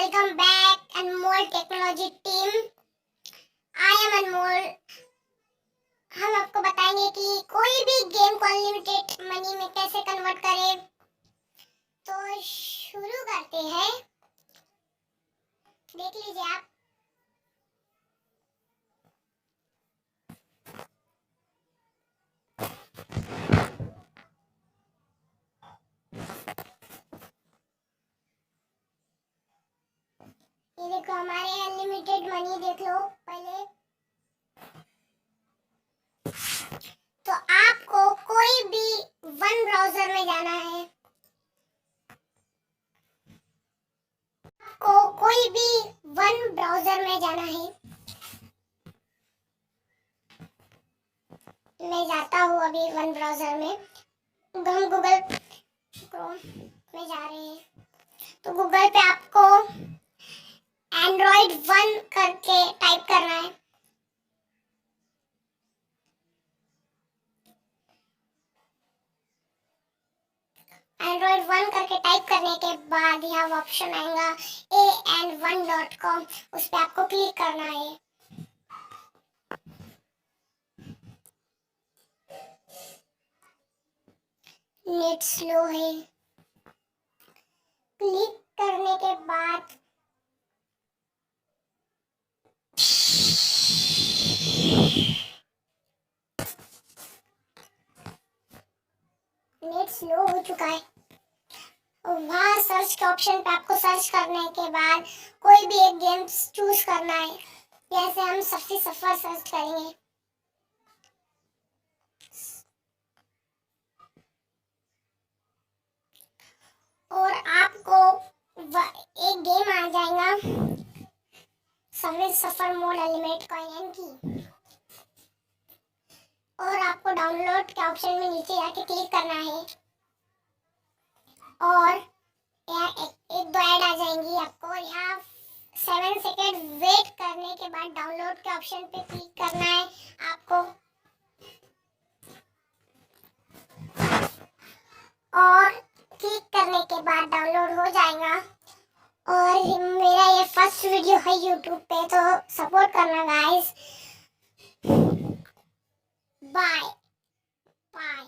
welcome back Anmol technology team. I am Anmol. हम आपको बताएंगे कि कोई भी गेम को अनलिमिटेड मनी में कैसे कन्वर्ट करें। तो शुरू करते हैं, देख लीजिए आप। ये देखो हमारे अनलिमिटेड मनी, देख लो पहले। तो आपको कोई भी वन ब्राउजर में जाना है, आपको कोई भी वन ब्राउजर में जाना है। मैं जाता हूँ अभी वन ब्राउजर में। हम गूगल क्रोम में जा रहे हैं। तो गूगल पे आपको एंड्रॉइड 1 करके टाइप करना है। एंड्रॉइड 1 करके टाइप करने के बाद यहाँ ऑप्शन आएगा and1.com, उस पर आपको क्लिक करना है। नेट स्लो है। क्लिक करने के बाद नेट स्लो हो चुका है। वहाँ सर्च के ऑप्शन पे आपको सर्च करने के बाद कोई भी एक गेम चूज करना है। जैसे हम सबसे सफर सर्च करेंगे। और आपको एक गेम आ जाएगा, सबवे सफर मोड अनलिमिटेड कॉइन की। और आपको डाउनलोड के ऑप्शन में नीचे जाके क्लिक करना है और यहाँ एक दो ऐड आ जाएंगी। आपको यहाँ 7 सेकेंड वेट करने के बाद डाउनलोड के ऑप्शन पे क्लिक करना है आपको। और क्लिक करने के बाद डाउनलोड हो जाएगा। और मेरा ये फर्स्ट वीडियो है यूट्यूब पे, तो सपोर्ट करना गाइस। Bye bye.